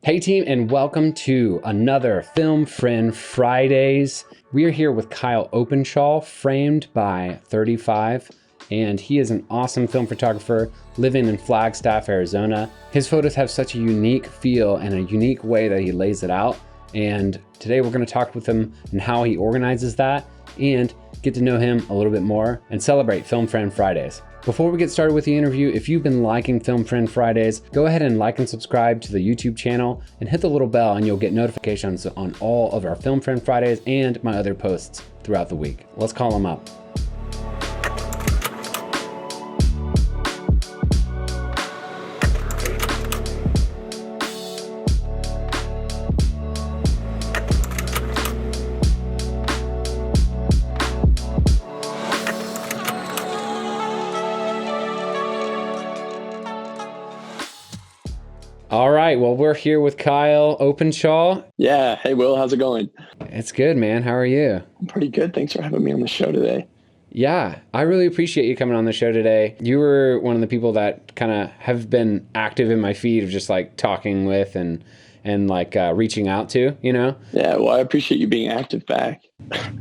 Hey team, and welcome to another Film Friend Fridays. We are here with Kyle Openshaw, framed by 35, and he is an awesome film photographer living in Flagstaff, Arizona. His photos have such a unique feel and a unique way that he lays it out, and today we're going to talk with him and how he organizes that and get to know him a little bit more and celebrate Film Friend Fridays. Before we get started with the interview, if you've been liking Film Friend Fridays, go ahead and like and subscribe to the YouTube channel and hit the little bell and you'll get notifications on all of our Film Friend Fridays and my other posts throughout the week. Let's call them up. All right, well, we're here with Kyle Openshaw. Yeah. Hey, Will, how's it going? It's good, man. How are you? I'm pretty good. Thanks for having me on the show today. Yeah, I really appreciate you coming on the show today. You were one of the people that kind of have been active in my feed of just like talking with and reaching out to, you know? Yeah, well, I appreciate you being active back.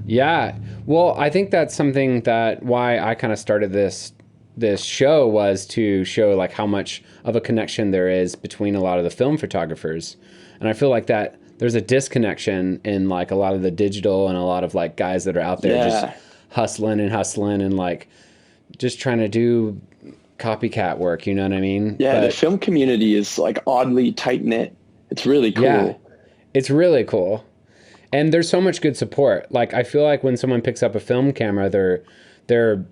Yeah, well, I think that's something that why I kind of started this show was to show like how much of a connection there is between a lot of the film photographers. And I feel like that there's a disconnection in like a lot of the digital and a lot of like guys that are out there just hustling and like just trying to do copycat work, you know what I mean? Yeah, the film community is like oddly tight-knit. It's really cool. Yeah, it's really cool. And there's so much good support. Like I feel like when someone picks up a film camera, their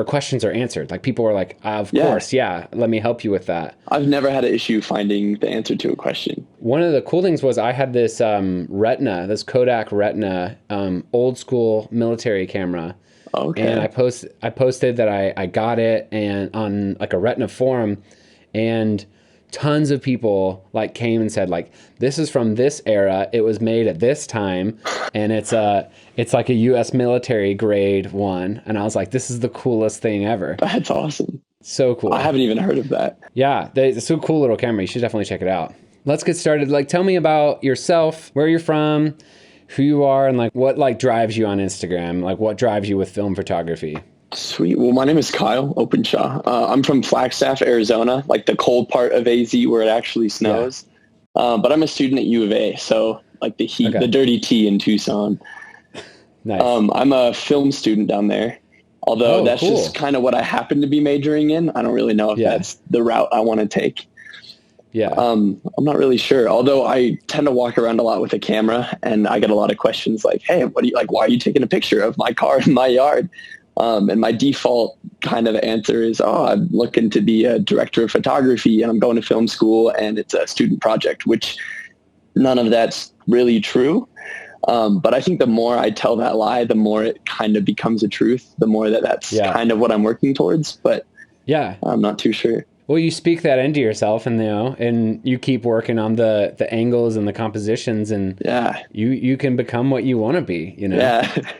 questions are answered. Like people are like, of course, yeah, let me help you with that. I've never had an issue finding the answer to a question. One of the cool things was I had this this Kodak Retina, old school military camera. Okay. And I posted that I got it and on like a Retina forum, and tons of people like came and said like, this is from this era, it was made at this time, and it's like a US military grade one. And I was like, this is the coolest thing ever. That's awesome. So cool. I haven't even heard of that. Yeah, it's a cool little camera. You should definitely check it out. Let's get started. Like, tell me about yourself, where you're from, who you are, and like what like drives you on Instagram, like what drives you with film photography. Sweet. Well, my name is Kyle Openshaw. I'm from Flagstaff, Arizona, like the cold part of AZ where it actually snows. Yeah. But I'm a student at U of A, so like the heat, the dirty tea in Tucson. Nice. I'm a film student down there, although that's cool. Just kind of what I happen to be majoring in. I don't really know if that's the route I want to take. Yeah. I'm not really sure, although I tend to walk around a lot with a camera and I get a lot of questions like, hey, what do you like? Why are you taking a picture of my car in my yard? And my default kind of answer is, I'm looking to be a director of photography and I'm going to film school and it's a student project, which none of that's really true. But I think the more I tell that lie, the more it kind of becomes a truth, the more that's kind of what I'm working towards. But yeah, I'm not too sure. Well, you speak that into yourself and, and you keep working on the angles and the compositions and you can become what you want to be, you know? Yeah.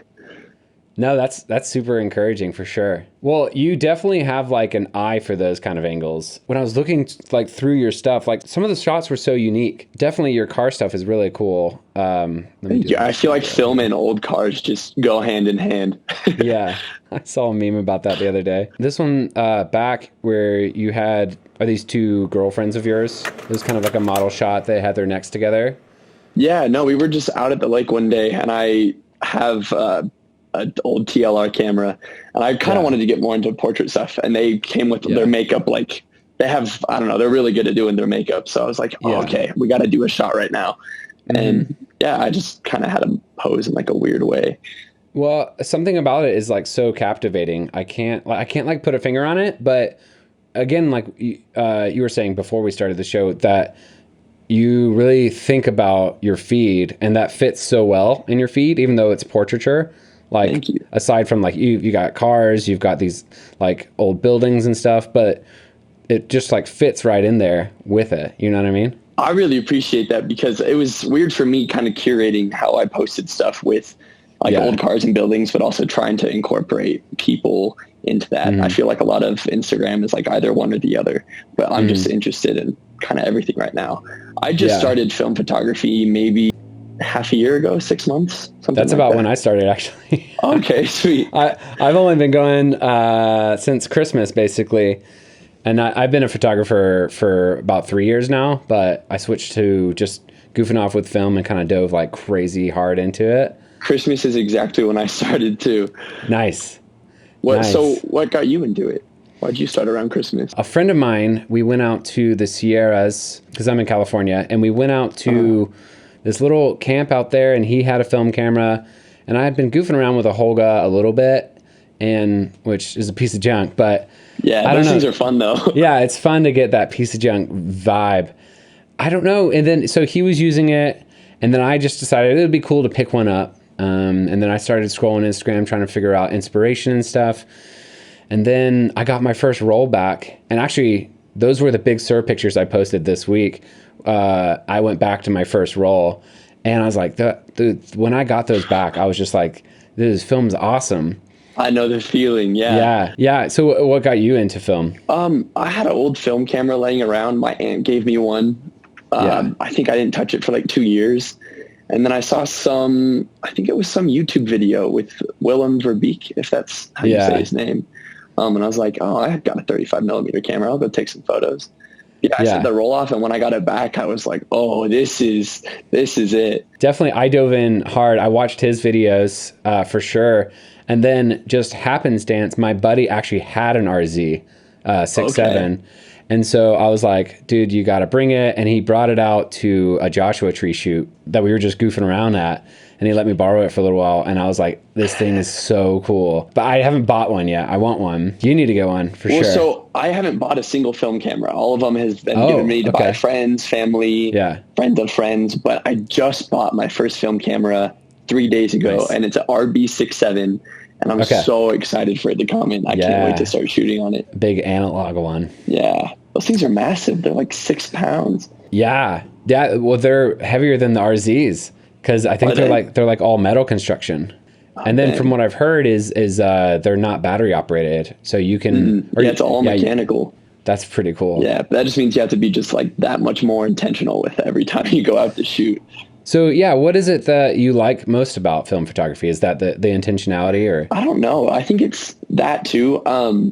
No, that's super encouraging for sure. Well, you definitely have like an eye for those kind of angles. When I was looking like through your stuff, like some of the shots were so unique. Definitely your car stuff is really cool. I feel like film and old cars just go hand in hand. Yeah, I saw a meme about that the other day. This one back where you are these two girlfriends of yours? It was kind of like a model shot. They had their necks together. Yeah, no, we were just out at the lake one day and I have an old TLR camera and I kind of wanted to get more into portrait stuff and they came with their makeup. Like they have, I don't know, they're really good at doing their makeup. So I was like, okay, we got to do a shot right now. Mm-hmm. And I just kind of had them pose in like a weird way. Well, something about it is like so captivating. I can't like put a finger on it, but again, like you were saying before we started the show that you really think about your feed and that fits so well in your feed, even though it's portraiture. Like aside from like you got cars, you've got these like old buildings and stuff, but it just like fits right in there with it. You know what I mean? I really appreciate that because it was weird for me kind of curating how I posted stuff with like old cars and buildings, but also trying to incorporate people into that. I feel like a lot of Instagram is like either one or the other, but I'm just interested in kind of everything right now. I just started film photography maybe half a year ago, 6 months. That's about when I started, actually. Okay, sweet. I've only been going since Christmas, basically. And I've been a photographer for about 3 years now, but I switched to just goofing off with film and kind of dove like crazy hard into it. Christmas is exactly when I started too. Nice. So what got you into it? Why'd you start around Christmas? A friend of mine, we went out to the Sierras, because I'm in California, and we went out to this little camp out there, and he had a film camera, and I had been goofing around with a Holga a little bit, and which is a piece of junk, but yeah, those things are fun though. Yeah, it's fun to get that piece of junk vibe. I don't know. And then, so he was using it, and then I just decided it would be cool to pick one up. And then I started scrolling Instagram, trying to figure out inspiration and stuff. And then I got my first roll back. And actually, those were the Big Sur pictures I posted this week. I went back to my first roll, and I was like, when I got those back, I was just like, this film's awesome. I know the feeling. Yeah. So what got you into film? I had an old film camera laying around. My aunt gave me one. I think I didn't touch it for like 2 years. And then I saw I think it was some YouTube video with Willem Verbeek, if that's how you say his name. And I was like, oh, I got a 35 millimeter camera. I'll go take some photos. I set the roll off, and when I got it back, I was like, oh, this is it. Definitely. I dove in hard. I watched his videos for sure. And then just happenstance, my buddy actually had an RZ 6.7. And so I was like, dude, you got to bring it. And he brought it out to a Joshua Tree shoot that we were just goofing around at. And he let me borrow it for a little while. And I was like, this thing is so cool. But I haven't bought one yet. I want one. You need to get one for sure. So I haven't bought a single film camera. All of them has been given me to buy friends, family, friends of friends. But I just bought my first film camera 3 days ago. And it's an RB67. And I'm so excited for it to come in. I can't wait to start shooting on it. Big analog one. Yeah. Those things are massive. They're like 6 pounds. Yeah. Well, they're heavier than the RZs, because I think they're like all metal construction. And then from what I've heard is they're not battery operated. So you can... it's all mechanical. That's pretty cool. Yeah. But that just means you have to be just like that much more intentional with every time you go out to shoot. So what is it that you like most about film photography? Is that the intentionality, or? I don't know. I think it's that too.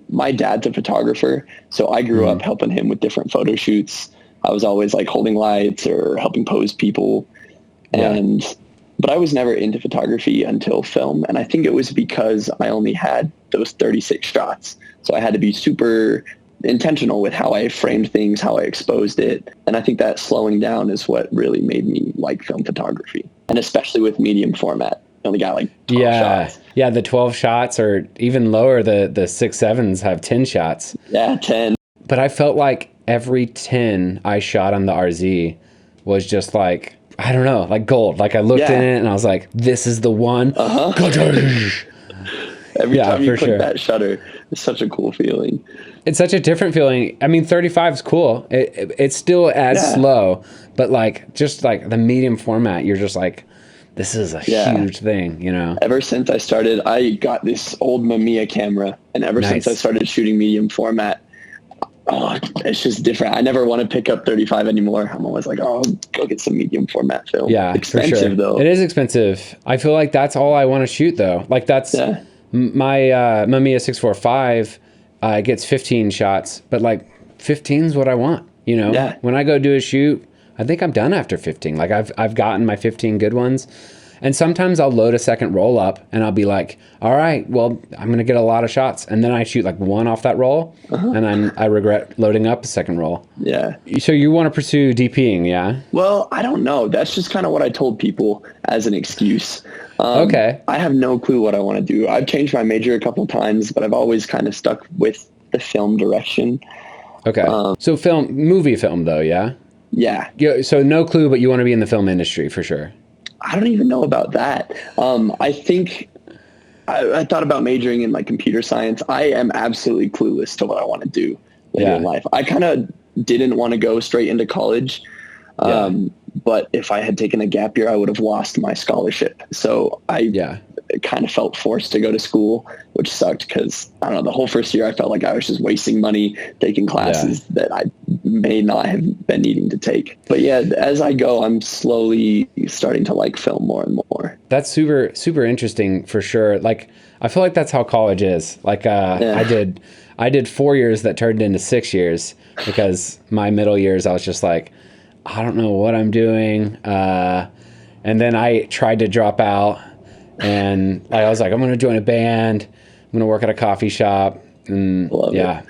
My dad's a photographer, so I grew up helping him with different photo shoots. I was always like holding lights or helping pose people. But I was never into photography until film. And I think it was because I only had those 36 shots. So I had to be super intentional with how I framed things, how I exposed it. And I think that slowing down is what really made me like film photography. And especially with medium format. I only got like 12 shots. Yeah, the 12 shots, or even lower, the 6.7s have 10 shots. Yeah, 10. But I felt like every 10 I shot on the RZ was just like, I don't know, like gold. Like I looked in it and I was like, this is the one. Every time you click that shutter, it's such a cool feeling. It's such a different feeling. I mean, 35 is cool. It's still as slow, but like just like the medium format, you're just like, this is a huge thing, you know? Ever since I started, I got this old Mamiya camera, and ever since I started shooting medium format, it's just different. I never want to pick up 35 anymore. I'm always like, go get some medium format film. Yeah, expensive though. It is expensive. I feel like that's all I want to shoot though. Like that's my Mamiya 645 gets 15 shots, but like 15 is what I want. You know, when I go do a shoot, I think I'm done after 15. Like I've gotten my 15 good ones. And sometimes I'll load a second roll up and I'll be like, all right, well, I'm going to get a lot of shots. And then I shoot like one off that roll and I regret loading up a second roll. Yeah. So you want to pursue DPing, yeah? Well, I don't know. That's just kind of what I told people as an excuse. Okay. I have no clue what I want to do. I've changed my major a couple times, but I've always kind of stuck with the film direction. Okay. So movie film though, yeah? Yeah. So no clue, but you want to be in the film industry for sure. I don't even know about that. I think I thought about majoring in like computer science. I am absolutely clueless to what I want to do later in life. I kind of didn't want to go straight into college. But if I had taken a gap year, I would have lost my scholarship. So I kind of felt forced to go to school, which sucked because, I don't know, the whole first year I felt like I was just wasting money taking classes that I may not have been needing to take. But yeah, as I go, I'm slowly starting to like film more and more. That's super, super interesting for sure. Like, I feel like that's how college is. Like, I did 4 years that turned into 6 years because my middle years, I was just like, I don't know what I'm doing. And then I tried to drop out, and I was like, I'm going to join a band. I'm going to work at a coffee shop. And Love it.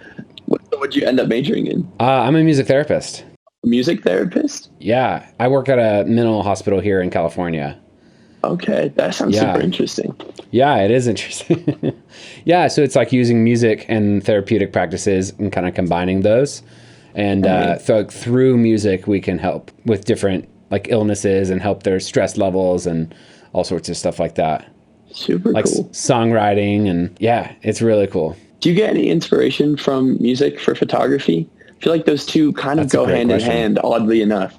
What'd you end up majoring in? I'm a music therapist. Music therapist? Yeah. I work at a mental hospital here in California. Okay. That sounds super interesting. Yeah, it is interesting. Yeah. So it's like using music and therapeutic practices and kind of combining those. And through music, we can help with different like illnesses and help their stress levels and all sorts of stuff like that. Super like cool. Songwriting, and yeah, it's really cool. Do you get any inspiration from music for photography? I feel like those two kind of go hand in hand, oddly enough.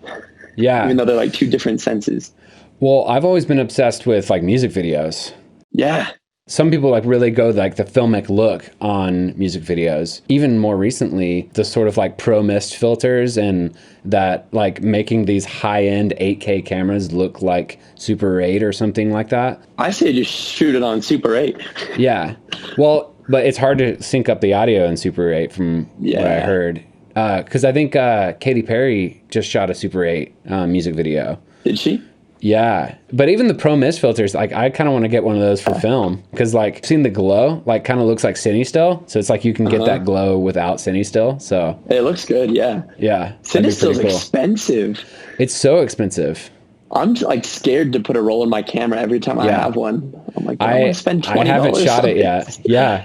Yeah. Even though they're like two different senses. Well, I've always been obsessed with like music videos. Yeah. Some people like really go like the filmic look on music videos. Even more recently, the sort of like pro mist filters and that like making these high-end 8K cameras look like Super 8 or something like that. I say just shoot it on Super 8. Yeah. Well, but it's hard to sync up the audio in Super 8 from what I heard. Because I think Katy Perry just shot a Super 8 music video. Did she? Yeah, but even the Pro Mist filters, like I kind of want to get one of those for film because like seeing the glow, like kind of looks like Cine Still. So it's like you can get that glow without Cine Still. So it looks good. Yeah. Yeah. Cine Still's expensive. It's so expensive. I'm like scared to put a roll in my camera every time I have one. I'm like, I want to spend $20. I haven't shot it yet. Yeah.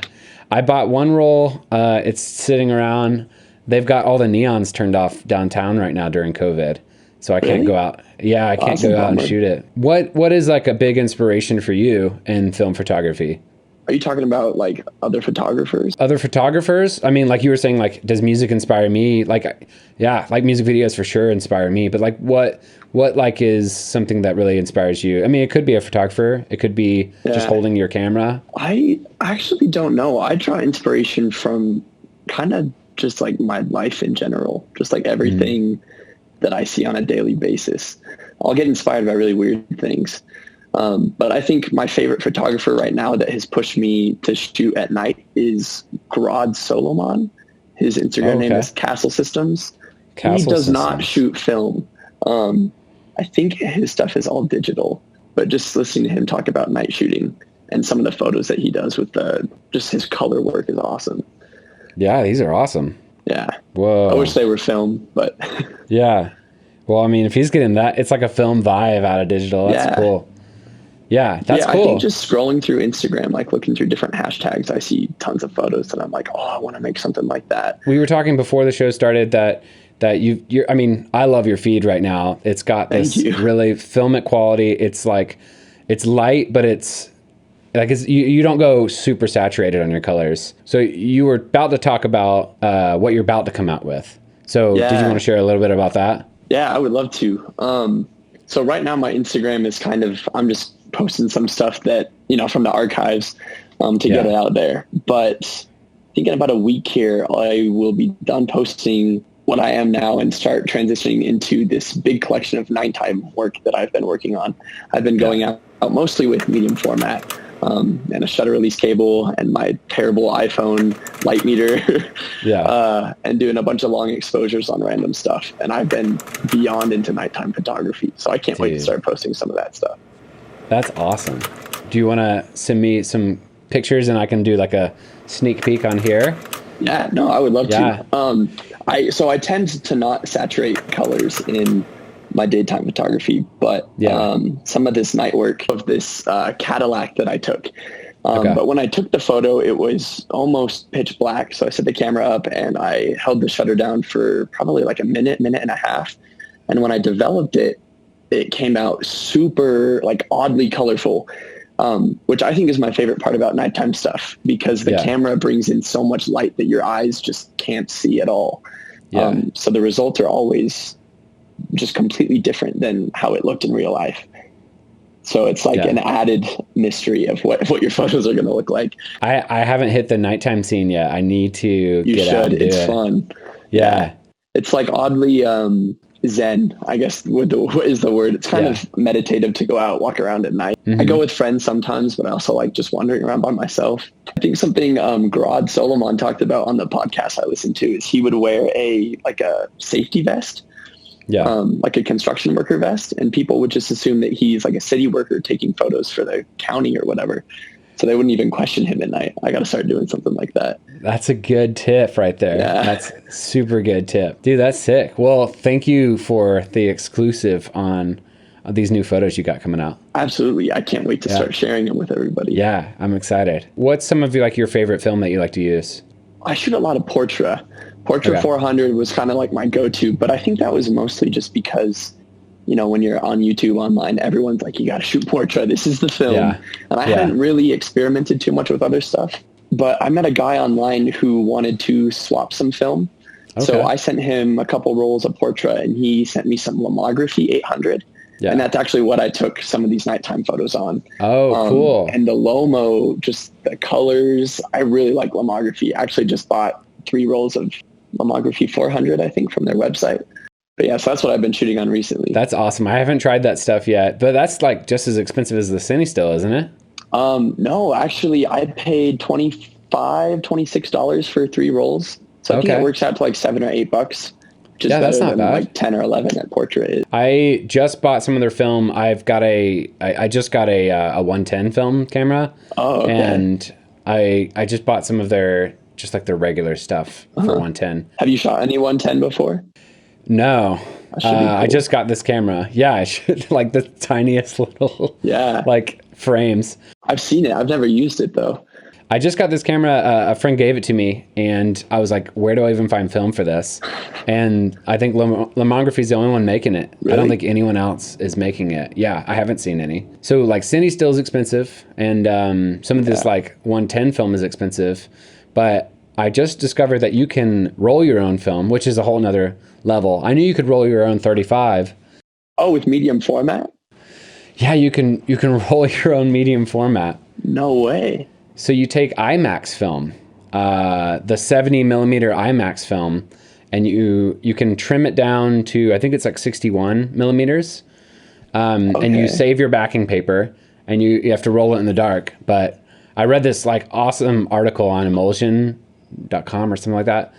I bought one roll. It's sitting around. They've got all the neons turned off downtown right now during COVID. So I can't go out. Yeah, I can't go out and shoot it. What is like a big inspiration for you in film photography? Are you talking about like other photographers? Other photographers? I mean, like you were saying, like, does music inspire me? Like, yeah, like music videos for sure inspire me. But like, what like is something that really inspires you? I mean, it could be a photographer. It could be just holding your camera. I actually don't know. I draw inspiration from kind of just like my life in general, just like everything that I see on a daily basis. I'll get inspired by really weird things. But I think my favorite photographer right now that has pushed me to shoot at night is Grod Solomon. His Instagram name is Castle Systems. He does not shoot film. I think his stuff is all digital, but just listening to him talk about night shooting and some of the photos that he does with just his color work is awesome. Yeah, these are awesome. Yeah. Whoa. I wish they were film, but yeah. Well, I mean, if he's getting that, it's like a film vibe out of digital. That's cool. Yeah, that's cool. I think just scrolling through Instagram, like looking through different hashtags, I see tons of photos and I'm like, oh, I want to make something like that. We were talking before the show started that you're, I mean, I love your feed right now. It's got this really filmic quality. It's like, it's light, but it's like, you don't go super saturated on your colors. So you were about to talk about what you're about to come out with. So did you want to share a little bit about that? Yeah, I would love to. So right now my Instagram is kind of, I'm just posting some stuff that, from the archives to get it out there. But I think in about a week here, I will be done posting what I am now and start transitioning into this big collection of nighttime work that I've been working on. I've been going out mostly with medium format and a shutter release cable and my terrible iPhone light meter and doing a bunch of long exposures on random stuff. And I've been beyond into nighttime photography. So I can't wait to start posting some of that stuff. That's awesome. Do you want to send me some pictures and I can do like a sneak peek on here? Yeah, no, I would love to. I tend to not saturate colors in my daytime photography, but some of this night work of this Cadillac that I took. But when I took the photo, it was almost pitch black. So I set the camera up and I held the shutter down for probably like a minute and a half. And when I developed it, it came out super like oddly colorful, which I think is my favorite part about nighttime stuff because the camera brings in so much light that your eyes just can't see at all. So the results are always just completely different than how it looked in real life. So it's like an added mystery of what your photos are going to look like. I haven't hit the nighttime scene yet. I need to get out and do It's it. fun. Yeah. It's like oddly zen, I guess, what is the word. It's kind of meditative to go out, walk around at night. I go with friends sometimes, but I also like just wandering around by myself. I think something Grod Solomon talked about on the podcast I listened to is he would wear a safety vest. Like a construction worker vest, and people would just assume that he's like a city worker taking photos for the county or whatever. So they wouldn't even question him at night. I got to start doing something like that. That's a good tip right there. Yeah. That's super good tip. Dude, that's sick. Well, thank you for the exclusive on these new photos you got coming out. Absolutely. I can't wait to start sharing them with everybody. Yeah, I'm excited. What's some of your favorite film that you like to use? I shoot a lot of Portra. Portra 400 was kind of like my go-to, but I think that was mostly just because, when you're on YouTube online, everyone's like, you got to shoot Portra. This is the film. Yeah. And I hadn't really experimented too much with other stuff, but I met a guy online who wanted to swap some film. Okay. So I sent him a couple rolls of Portra, and he sent me some Lomography 800. Yeah. And that's actually what I took some of these nighttime photos on. Oh, cool. And the Lomo, just the colors, I really like Lomography. I actually just bought 3 rolls of Lomography 400, I think, from their website. But yeah, so that's what I've been shooting on recently. That's awesome. I haven't tried that stuff yet, but that's like just as expensive as the Cine still, isn't it? No, actually, I paid $26 for 3 rolls. So I think it works out to like $7 or $8. Which is that's not bad. Like 10 or 11 at Portrait. I just bought some of their film. I just got a 110 film camera. Oh, okay. And I just bought some of their their regular stuff for 110. Have you shot any 110 before? No. Cool. I just got this camera. Yeah, I should like the tiniest little frames. I've seen it. I've never used it though. I just got this camera. A friend gave it to me, and I was like, where do I even find film for this? And I think Lomography is the only one making it. Really? I don't think anyone else is making it. Yeah, I haven't seen any. So like Cine still is expensive, and some of this like 110 film is expensive, but I just discovered that you can roll your own film, which is a whole nother level. I knew you could roll your own 35. Oh, with medium format? Yeah, you can roll your own medium format. No way. So you take IMAX film, the 70 millimeter IMAX film, and you can trim it down to, I think it's like 61 millimeters. And you save your backing paper, and you have to roll it in the dark. But I read this like awesome article on emulsion.com or something like that.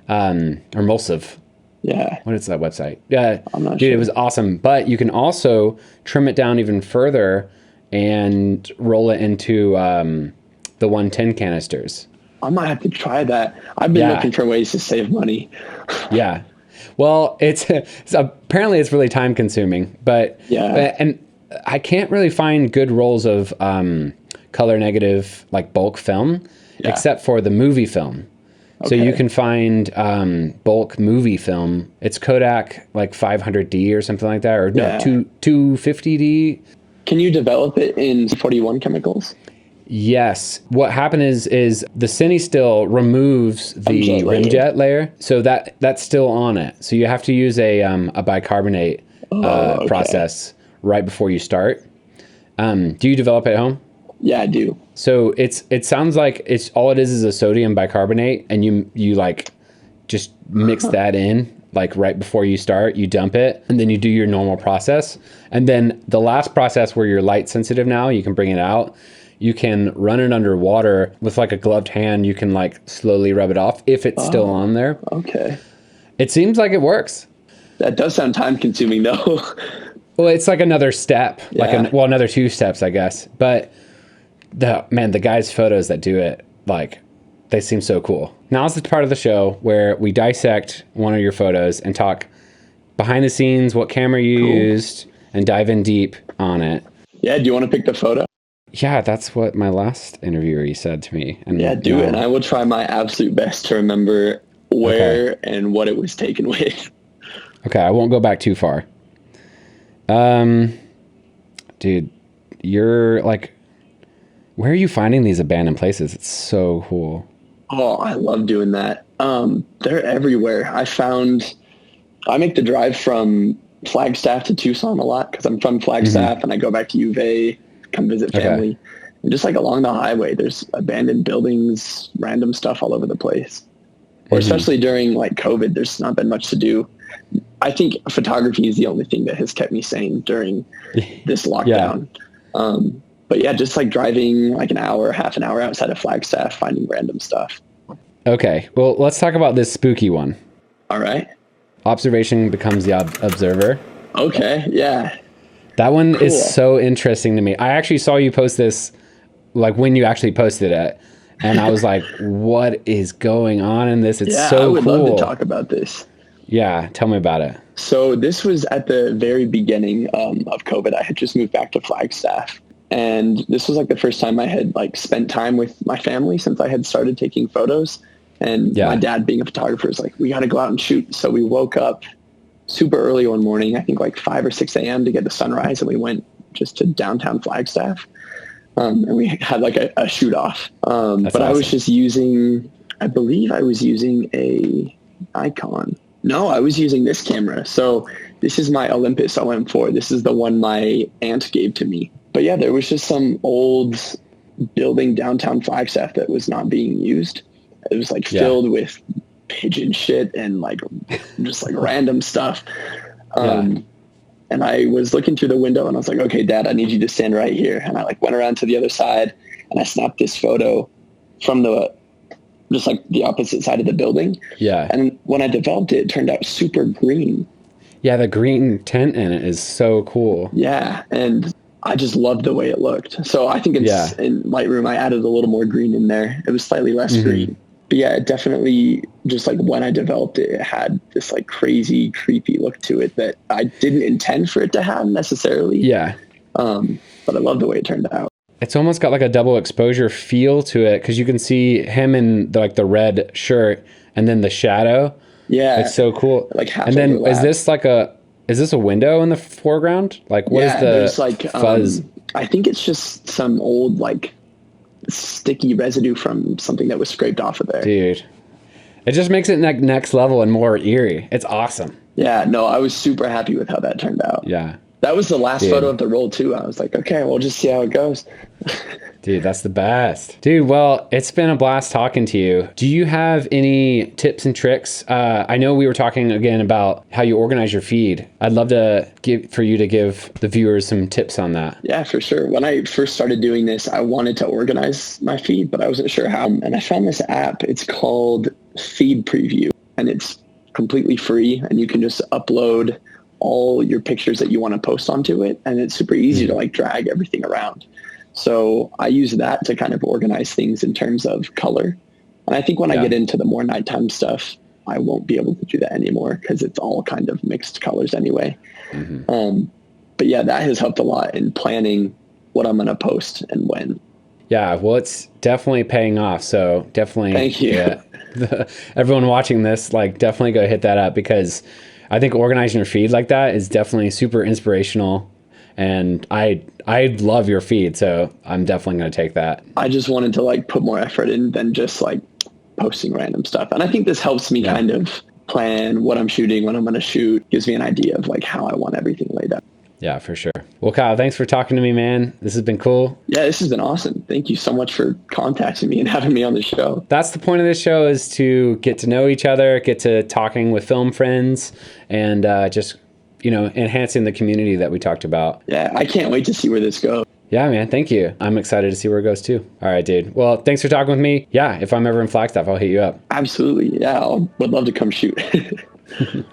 Or Emulsive. Yeah. What is that website? Yeah. I'm not sure. It was awesome. But you can also trim it down even further and roll it into the 110 canisters. I might have to try that. I've been looking for ways to save money. Yeah. Well, it's apparently it's really time consuming, but and I can't really find good rolls of color negative like bulk film except for the movie film. Okay. So you can find bulk movie film. It's Kodak like 500D or something like that, or no, 250D. Can you develop it in 41 chemicals? Yes. What happened is the Cine still removes the rimjet layer, so that's still on it. So you have to use a bicarbonate process right before you start. Do you develop at home? Yeah, I do. So it sounds like it's all it is a sodium bicarbonate, and you like just mix that in like right before you start. You dump it, and then you do your normal process, and then the last process where you're light sensitive now, you can bring it out. You can run it under water with like a gloved hand. You can like slowly rub it off if it's still on there. Okay. It seems like it works. That does sound time consuming though. Well, it's like another step, another 2 steps, I guess. But the guys' photos that do it, like they seem so cool. Now's the part of the show where we dissect one of your photos and talk behind the scenes, what camera you used, and dive in deep on it. Yeah. Do you want to pick the photo? Yeah, that's what my last interviewer said to me. And do it. And I will try my absolute best to remember where and what it was taken with. Okay, I won't go back too far. Dude, you're like, where are you finding these abandoned places? It's so cool. Oh, I love doing that. They're everywhere. I make the drive from Flagstaff to Tucson a lot because I'm from Flagstaff and I go back to U of A, come visit family. And just like along the highway, there's abandoned buildings, random stuff all over the place. Or especially during like COVID, there's not been much to do. I think photography is the only thing that has kept me sane during this lockdown. But yeah, just like driving like an hour, half an hour outside of Flagstaff, finding random stuff. Okay, well, let's talk about this spooky one. All right. Observation becomes the observer. Okay, yeah. That one is so interesting to me. I actually saw you post this, like when you actually posted it, and I was like, what is going on in this? It's so cool. I would love to talk about this. Yeah, tell me about it. So this was at the very beginning of COVID. I had just moved back to Flagstaff. And this was like the first time I had like spent time with my family since I had started taking photos. And my dad, being a photographer, is like, we got to go out and shoot. So we woke up super early one morning, I think like 5 or 6 a.m. to get the sunrise. And we went just to downtown Flagstaff. And we had like a shoot off. But awesome. I was just using, I believe I was using a Nikon. No, I was using this camera. So this is my Olympus OM4. This is the one my aunt gave to me. But yeah, there was just some old building downtown Flagstaff that was not being used. It was like filled with pigeon shit and like just like random stuff. And I was looking through the window and I was like, okay, Dad, I need you to stand right here. And I like went around to the other side and I snapped this photo from just like the opposite side of the building. Yeah. And when I developed it, it turned out super green. Yeah, the green tint in it is so cool. Yeah. And I just loved the way it looked. So I think it's in Lightroom, I added a little more green in there. It was slightly less green. But yeah, it definitely, just like when I developed it, it had this like crazy, creepy look to it that I didn't intend for it to have necessarily. Yeah. But I love the way it turned out. It's almost got like a double exposure feel to it because you can see him in the red shirt and then the shadow. Yeah. It's so cool. Like half and then overlap. Is this a window in the foreground? Like what is there's like fuzz? I think it's just some old like sticky residue from something that was scraped off of there. Dude, it just makes it like next level and more eerie. It's awesome. Yeah, no, I was super happy with how that turned out. Yeah. That was the last photo of the roll too. I was like, okay, we'll just see how it goes. Dude, that's the best. Dude, well, it's been a blast talking to you. Do you have any tips and tricks? I know we were talking again about how you organize your feed. I'd love to give the viewers some tips on that. Yeah, for sure. When I first started doing this, I wanted to organize my feed, but I wasn't sure how. And I found this app. It's called Feed Preview, and it's completely free, and you can just upload all your pictures that you want to post onto it. And it's super easy to like drag everything around. So I use that to kind of organize things in terms of color. And I think when I get into the more nighttime stuff, I won't be able to do that anymore because it's all kind of mixed colors anyway. But yeah, that has helped a lot in planning what I'm going to post and when. Yeah, well, it's definitely paying off. So definitely. Thank you. Yeah, everyone watching this, like definitely go hit that up because I think organizing your feed like that is definitely super inspirational. And I love your feed, so I'm definitely going to take that. I just wanted to like put more effort in than just like posting random stuff. And I think this helps me kind of plan what I'm shooting, when I'm going to shoot, gives me an idea of like how I want everything laid out. Yeah, for sure. Well, Kyle, thanks for talking to me, man. This has been cool. Yeah, this has been awesome. Thank you so much for contacting me and having me on the show. That's the point of this show, is to get to know each other, get to talking with film friends, and just, enhancing the community that we talked about. Yeah, I can't wait to see where this goes. Yeah, man. Thank you. I'm excited to see where it goes too. All right, dude. Well, thanks for talking with me. Yeah, if I'm ever in Flagstaff, I'll hit you up. Absolutely. Yeah, would love to come shoot.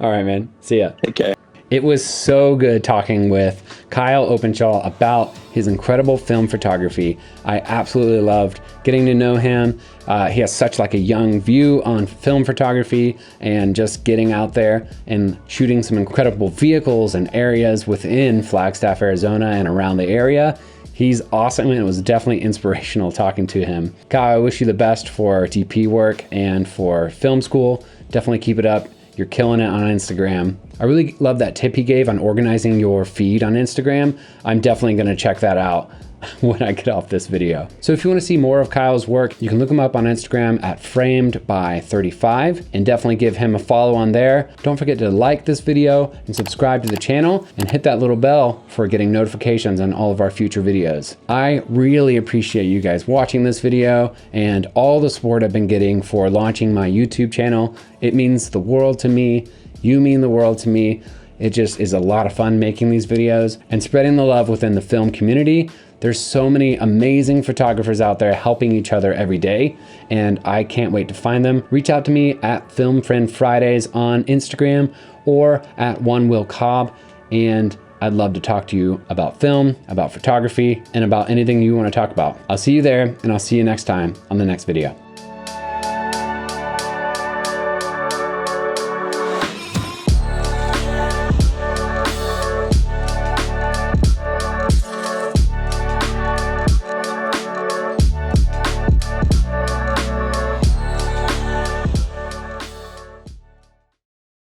All right, man. See ya. Okay. It was so good talking with Kyle Openshaw about his incredible film photography. I absolutely loved getting to know him. He has such like a young view on film photography and just getting out there and shooting some incredible vehicles and areas within Flagstaff, Arizona and around the area. He's awesome, and it was definitely inspirational talking to him. Kyle, I wish you the best for DP work and for film school. Definitely keep it up. You're killing it on Instagram. I really love that tip he gave on organizing your feed on Instagram. I'm definitely gonna check that out when I get off this video. So if you want to see more of Kyle's work, you can look him up on Instagram at framedby35 and definitely give him a follow on there. Don't forget to like this video and subscribe to the channel and hit that little bell for getting notifications on all of our future videos. I really appreciate you guys watching this video and all the support I've been getting for launching my YouTube channel. It means the world to me. You mean the world to me. It just is a lot of fun making these videos and spreading the love within the film community. There's so many amazing photographers out there helping each other every day, and I can't wait to find them. Reach out to me at Film Friend Fridays on Instagram or at OneWillCobb, and I'd love to talk to you about film, about photography, and about anything you want to talk about. I'll see you there, and I'll see you next time on the next video.